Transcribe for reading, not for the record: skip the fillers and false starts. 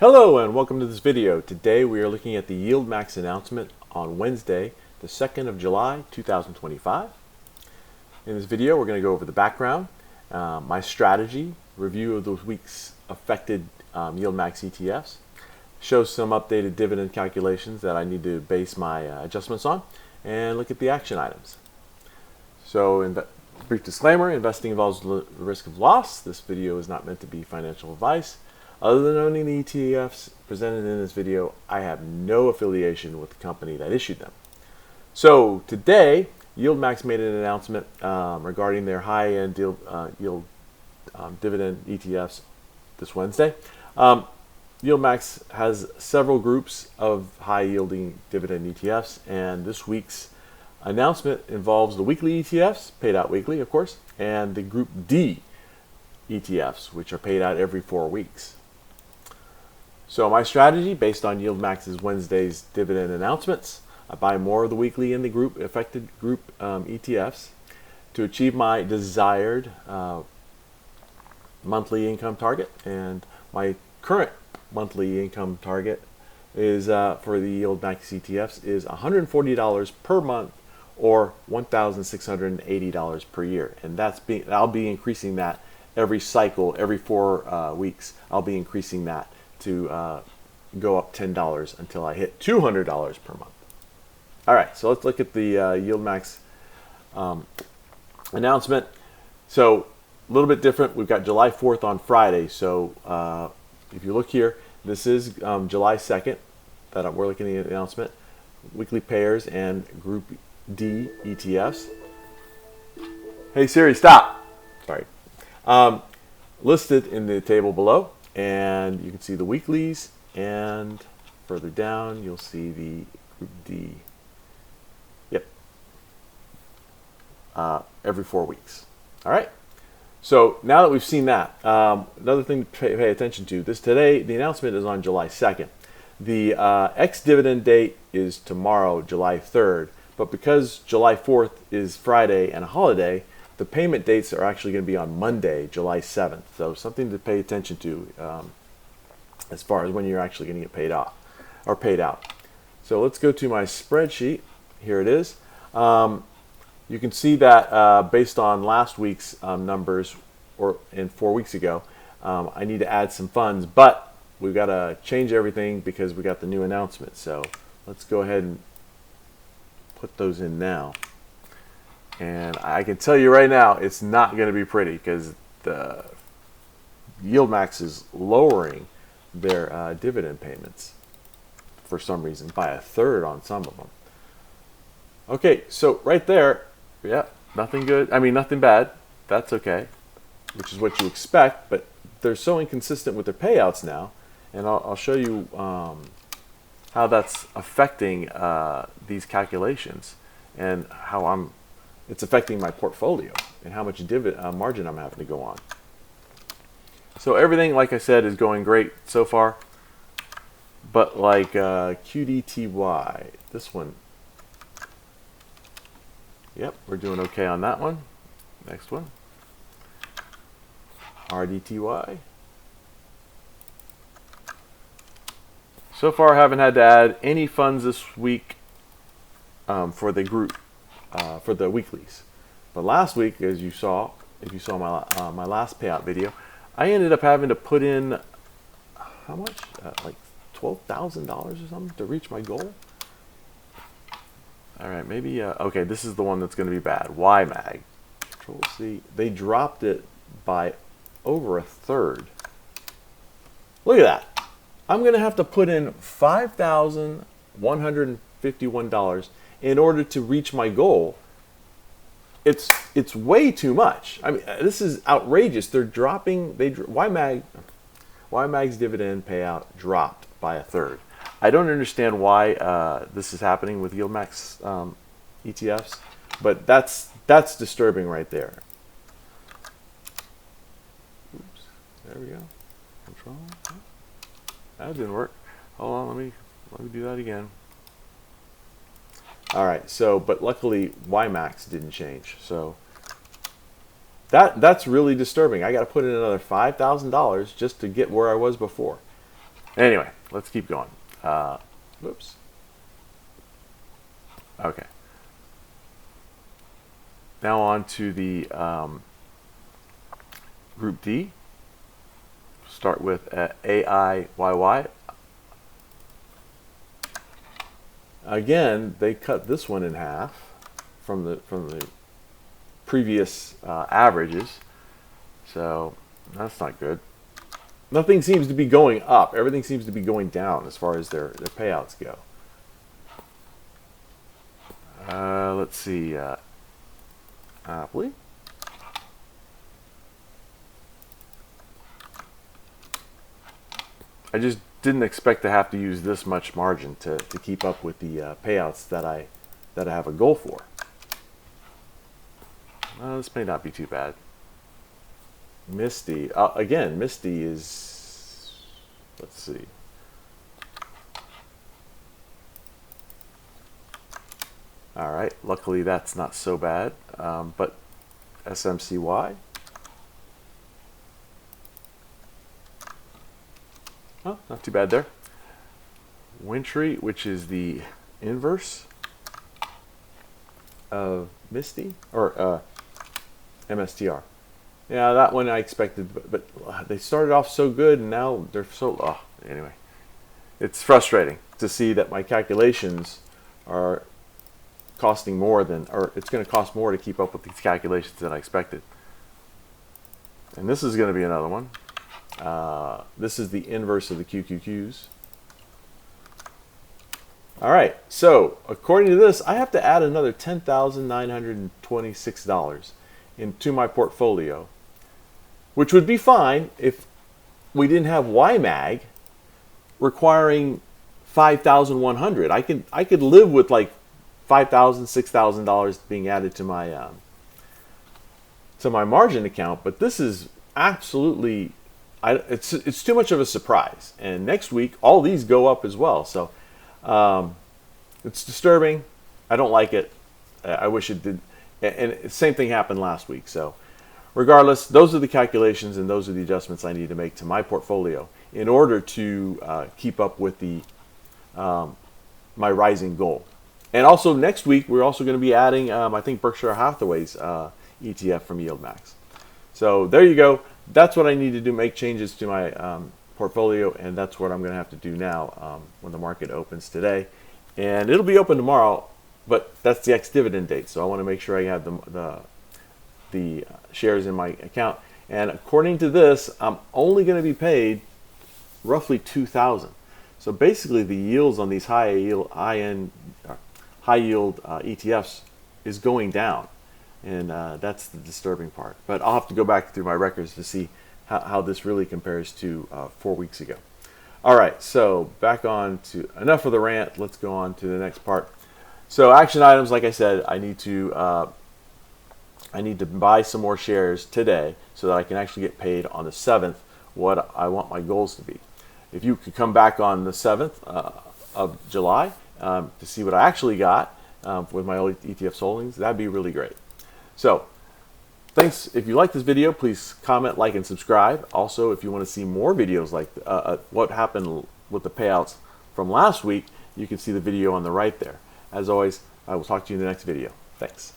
Hello and welcome to this video. Today we are looking at the YieldMax announcement on Wednesday, the 2nd of July, 2025. In this video we're going to go over the background, my strategy, review of the week's affected YieldMax ETFs, show some updated dividend calculations that I need to base my adjustments on, and look at the action items. So, brief disclaimer, investing involves the risk of loss. This video is not meant to be financial advice. Other than owning the ETFs presented in this video, I have no affiliation with the company that issued them. So today, YieldMax made an announcement regarding their high-end yield dividend ETFs this Wednesday. YieldMax has several groups of high-yielding dividend ETFs, and this week's announcement involves the weekly ETFs, paid out weekly, of course, and the Group D ETFs, which are paid out every 4 weeks. So my strategy, based on YieldMax's Wednesday's dividend announcements, I buy more of the weekly in the affected group ETFs to achieve my desired monthly income target. And my current monthly income target is for the YieldMax ETFs is $140 per month, or $1,680 per year. And I'll be increasing that every cycle, every 4 weeks. I'll be increasing that to go up $10 until I hit $200 per month. All right, so let's look at the YieldMax announcement. So a little bit different. We've got July 4th on Friday. So if you look here, this is July 2nd that we're looking at the announcement. Weekly payers and Group D ETFs. Hey Siri, stop. Sorry. Listed in the table below. And you can see the weeklies, and further down you'll see the Group D. Yep. Every 4 weeks. All right. So now that we've seen that, another thing to pay attention to. The announcement is on July 2nd. The ex-dividend date is tomorrow, July 3rd. But because July 4th is Friday and a holiday, the payment dates are actually going to be on Monday, July 7th. So something to pay attention to as far as when you're actually going to get paid out. So let's go to my spreadsheet. Here it is. You can see that based on last week's numbers, and 4 weeks ago, I need to add some funds, but we've got to change everything because we got the new announcement. So let's go ahead and put those in now. And I can tell you right now, it's not going to be pretty because the YieldMax is lowering their dividend payments for some reason by 1/3 on some of them. Okay, so right there, yeah, nothing good. I mean, nothing bad. That's okay, which is what you expect. But they're so inconsistent with their payouts now, and I'll show you how that's affecting these calculations and how it's affecting my portfolio and how much margin I'm having to go on. So everything, like I said, is going great so far. But like QDTY, this one, yep, we're doing okay on that one. Next one, RDTY. So far, I haven't had to add any funds this week for the group. For the weeklies, but last week, as you saw, if you saw my last payout video, I ended up having to put in how much, like $12,000 or something to reach my goal. All right, maybe okay. This is the one that's going to be bad. YMAG, Control C. They dropped it by over 1/3. Look at that. I'm going to have to put in $5,151 in order to reach my goal. It's way too much. I mean, this is outrageous. They're dropping. YMAG's dividend payout dropped by 1/3. I don't understand why this is happening with YieldMax ETFs, but that's disturbing right there. Oops, there we go. Control. That didn't work. Hold on, let me do that again. All right, so, but luckily YieldMax didn't change. So that's really disturbing. I got to put in another $5,000 just to get where I was before. Anyway, let's keep going. Whoops. Okay. Now on to the Group D. Start with AIYY. Again, they cut this one in half from the previous averages, so that's not good. Nothing seems to be going up. Everything seems to be going down as far as their payouts go. Let's see. Apple. I just didn't expect to have to use this much margin to keep up with the payouts that I have a goal for. This may not be too bad. Misty, again, Misty is, let's see. All right, luckily that's not so bad, but SMCY. Oh, not too bad there. Wintry, which is the inverse of Misty, or MSTR. Yeah, that one I expected, but they started off so good, and now they're so, anyway. It's frustrating to see that my calculations are costing more than, or it's going to cost more to keep up with these calculations than I expected. And this is going to be another one. This is the inverse of the QQQs. All right, so according to this, I have to add another $10,926 into my portfolio, which would be fine if we didn't have YMAG requiring $5,100. I could live with like $5,000, $6,000 being added to my margin account, but this is absolutely, it's too much of a surprise. And next week, all these go up as well. So it's disturbing. I don't like it. I wish it did. And the same thing happened last week. So regardless, those are the calculations and those are the adjustments I need to make to my portfolio in order to keep up with the my rising goal. And also next week, we're also going to be adding, I think, Berkshire Hathaway's ETF from YieldMax. So there you go. That's what I need to do, make changes to my portfolio, and that's what I'm going to have to do now when the market opens today. And it'll be open tomorrow, but that's the ex-dividend date, so I want to make sure I have the shares in my account. And according to this, I'm only going to be paid roughly $2,000. So basically, the yields on these high yield ETFs is going down, and that's the disturbing part. But I'll have to go back through my records to see how this really compares to 4 weeks ago. All right, so back on to enough of the rant. Let's go on to the next part. So action items, like I said, I need to buy some more shares today so that I can actually get paid on the 7th what I want my goals to be. If you could come back on the 7th of July to see what I actually got with my old ETF holdings, that'd be really great. So thanks. If you like this video, please comment, like, and subscribe. Also, if you want to see more videos like what happened with the payouts from last week, you can see the video on the right there. As always, I will talk to you in the next video. Thanks.